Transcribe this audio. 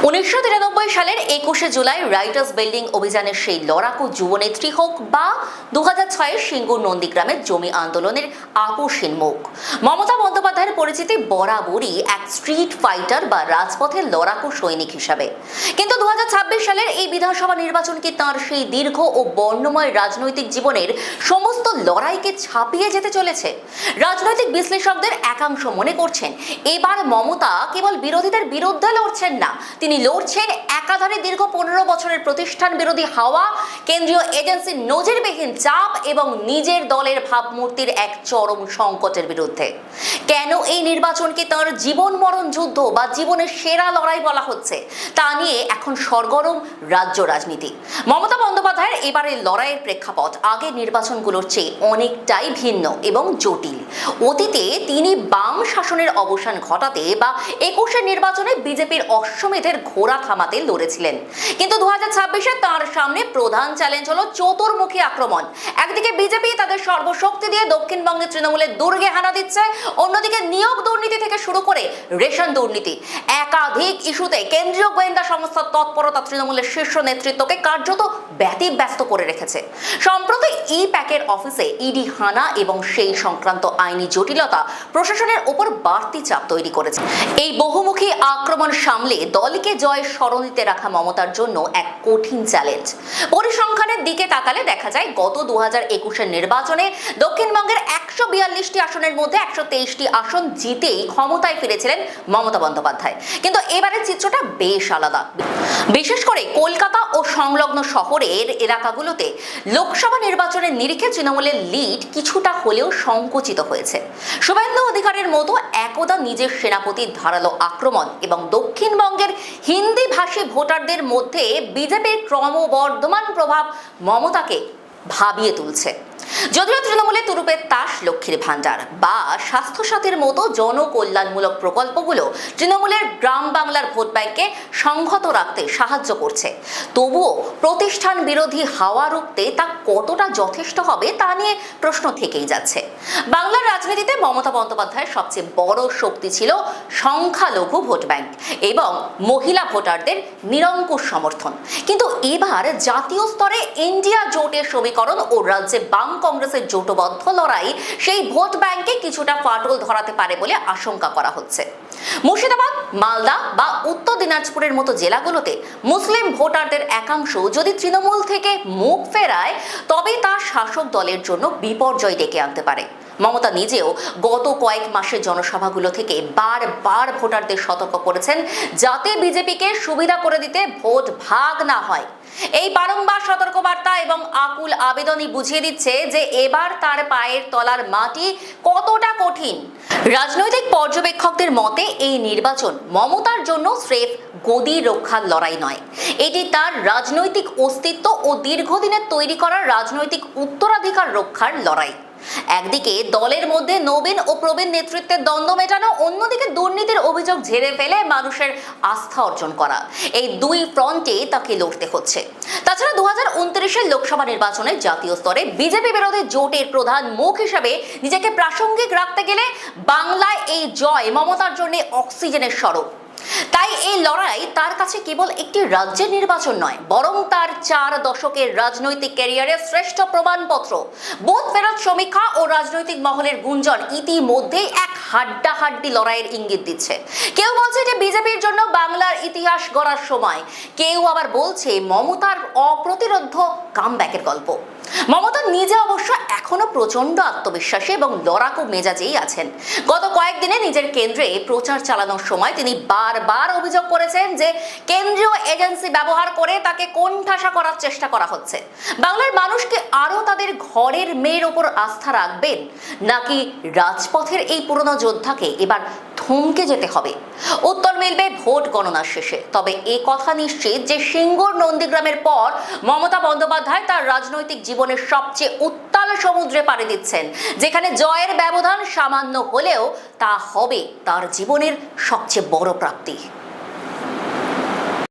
1993 সালের 21শে July writers building অভিযানের সেই লড়াকু যুবনেত্রী হোক বা 2006-এর সিঙ্গুর নন্দীগ্রামের জমি আন্দোলনের আপোষহীন মুখ, মমতা বন্দ্যোপাধ্যায়ের পরিচিতি বরাবরই এক স্ট্রিট ফাইটার বা রাজপথের লড়াকু সৈনিক হিসাবে। কিন্তু 2026 সালের এই বিধানসভা নির্বাচন কি তাঁর সেই দীর্ঘ ও বর্ণময় রাজনৈতিক জীবনের সমস্ত লড়াইকে ছাপিয়ে যেতে চলেছে? রাজনৈতিক বিশ্লেষকদের একাংশ মনে করছেন এবার মমতা কেবল বিরোধীদের বিরুদ্ধে লড়ছেন না, তিনি লড়ছেন একাধারে দীর্ঘ 15 বছরের প্রতিষ্ঠান বিরোধী হাওয়া, কেন্দ্রীয় এজেন্সির নজিরবিহীন চাপ এবং নিজের দলের ভাবমূর্তির এক চরম সংকটের বিরুদ্ধে। কেন এই নির্বাচনকে তার জীবন মরণ যুদ্ধ বা জীবনের সেরা লড়াই বলা হচ্ছে তা নিয়ে এখন সরগরম রাজ্য রাজনীতি। মমতা বন্দ্যোপাধ্যায়ের এবারের লড়াইয়ের প্রেক্ষাপট আগের নির্বাচনগুলোর চেয়ে অনেকটাই ভিন্ন এবং জটিল। অতীতে তিনি বাম শাসনের অবসান ঘটাতে বা 21-এর নির্বাচনে বিজেপির অশ্বমেধের ঘোড়া থামাতে লড়েছিলেন, কিন্তু 2026-এ তার সামনে প্রধান চ্যালেঞ্জ হলো চতুর্মুখী আক্রমণ। একদিকে বিজেপি তাদের সর্বশক্তি দিয়ে দক্ষিণবঙ্গে তৃণমূলের দুর্গে হানা দিচ্ছে, অন্যদিকে নিয়োগ দুর্নীতি থেকে শুরু করে রেশন দুর্নীতি, একাধিক ইস্যুতে কেন্দ্রীয় গোয়েন্দা সংস্থার তৎপরতা তৃণমূলের শীর্ষ নেতৃত্বকে কার্যত ব্যতিব্যস্ত করে রেখেছে। সম্প্রতি ই প্যাকের অফিসে ইডি হানা এবং সেই সংক্রান্ত আইনি জটিলতা প্রশাসনের উপর বাড়তি চাপ তৈরি করেছে। এই বহুমুখী আক্রমণ সামলে দলকে জয়ের স্মরণীতে রাখা মমতার জন্য এক কঠিন চ্যালেঞ্জ। পরিসংখ্যানের দিকে তাকালে দেখা যায় গত 2021-এর নির্বাচনে দক্ষিণবঙ্গের 142টি আসনের মধ্যে 123টি আসন জিতেই ক্ষমতায় ফিরেছিলেন মমতা বন্দ্যোপাধ্যায়, কিন্তু এবারের চিত্রটা বেশ আলাদা। বিশেষ করে কলকাতা ও সংলগ্ন শহরের এলাকাগুলোতে লোকসভা নির্বাচনের নিরিখে তৃণমূলের লিড কিছুটা হলেও সংকুচিত হয়েছে। শুভেন্দু অধিকারীর মতো একদা নিজের সেনাপতির ধারালো আক্রমণ এবং দক্ষিণবঙ্গের হিন্দি ভাষী ভোটারদের মধ্যে বিজেপির ক্রমবর্ধমান প্রভাব মমতাকে ভাবিয়ে তুলছে। যদিও তৃণমূলে তুরুপের তাস লক্ষ্মীর ভান্ডার বা স্বাস্থ্যসাথীর মতো জনকল্যাণমূলক প্রকল্পগুলো তৃণমূলের গ্রাম বাংলার ভোট ব্যাংককে সংহত রাখতে সাহায্য করছে, তবুও প্রতিষ্ঠান বিরোধী হাওয়া রুখতে তা কতটা যথেষ্ট হবে তা নিয়ে প্রশ্ন থেকেই যাচ্ছে। বাংলার রাজনীতিতে মমতা বন্দ্যোপাধ্যায়ের সবচেয়ে বড় শক্তি ছিল সংখ্যালঘু ভোট ব্যাংক এবং মহিলা ভোটারদের নিরঙ্কুশ সমর্থন, কিন্তু এবার জাতীয় স্তরে ইন্ডিয়া জোটের সমীকরণ ও রাজ্যে বাম কংগ্রেসের জোটবদ্ধ লড়াই সেই ভোট ব্যাংকে কিছুটা ফাটল ধরাতে পারে বলে আশঙ্কা করা হচ্ছে। মুর্শিদাবাদ, মালদা বা উত্তর দিনাজপুরের মতো জেলাগুলোতে মুসলিম ভোটারদের একাংশ যদি তৃণমূল থেকে মুখ ফেরায় তবে তা শাসক দলের জন্য বিপর্যয় ডেকে আনতে পারে। মমতা নিজেও গত কয়েক মাসের জনসভাগুলো থেকে বারবার ভোটারদের সতর্ক করেছেন যাতে বিজেপিকে সুবিধা করে দিতে ভোট ভাগ না হয়। এই বারংবার সতর্কবার্তা এবং আকুল আবেদনই বুঝিয়ে দিচ্ছে যে এবার তার পায়ের তলার মাটি কতটা কঠিন। রাজনৈতিক পর্যবেক্ষকদের মতে এই নির্বাচন মমতার জন্য স্রেফ গদি রক্ষার লড়াই নয়, এটি তার রাজনৈতিক অস্তিত্ব ও দীর্ঘদিনের তৈরি করা রাজনৈতিক উত্তরাধিকার রক্ষার লড়াই। একদিকে দলের মধ্যে নবীন ও প্রবীণ নেতৃত্বের দ্বন্দ্ব মেটানো, অন্যদিকে দুর্নীতির অভিযোগ ঝেড়ে ফেলে মানুষের আস্থা অর্জন করা, এই দুই ফ্রন্টে তাকে লড়তে হচ্ছে। তাছাড়া 2029-এর লোকসভা নির্বাচনে জাতীয় স্তরে বিজেপি বিরোধী জোটের প্রধান মুখ হিসেবে নিজেকে প্রাসঙ্গিক রাখতে গেলে বাংলায় এই জয় মমতার জন্য অক্সিজেনের স্বরূপ। তাই এই লড়াই তার কাছে কেবল একটি রাজ্যের নির্বাচন নয়, বরং তার 4 দশকের রাজনৈতিক ক্যারিয়ারের শ্রেষ্ঠ প্রমাণপত্র। বুথ ফেরত সমীক্ষা ও রাজনৈতিক মহলের গুঞ্জন ইতিমধ্যেই এক হাড্ডাহাড্ডি লড়াইয়ের ইঙ্গিত দিচ্ছে। কেউ বলছে যে বিজেপির জন্য বাংলার ইতিহাস গড়ার সময়, কেউ আবার বলছে মমতার অপ্রতিরোধ্য কামব্যাকের গল্প। মমতা নিজে অবশ্য এখনো প্রচন্ড আত্মবিশ্বাসী এবং লড়াকু মেজাজেই আছেন। গত কয়েকদিনে নিজের কেন্দ্রে প্রচার চালানোর সময় তিনি বারবার অভিযোগ করেছেন যে কেন্দ্রীয় এজেন্সি ব্যবহার করে তাকে কোণঠাসা করার চেষ্টা করা হচ্ছে। বাংলার মানুষকে আরো তাদের ঘরের মেয়ের ওপর আস্থা রাখবেন, নাকি রাজপথের এই পুরনো যোদ্ধাকে এবার থমকে যেতে হবে? উত্তর মিলবে ভোট গণনার শেষে। তবে এ কথা নিশ্চিত যে সিঙ্গুর নন্দীগ্রামের পর মমতা বন্দ্যোপাধ্যায় তার রাজনৈতিক জীবনের সবচেয়ে উত্তাল সমুদ্রে পাড়ি দিচ্ছেন, যেখানে জয়ের ব্যবধান সামান্য হলেও তা হবে তার জীবনের সবচেয়ে বড় প্রাপ্তি।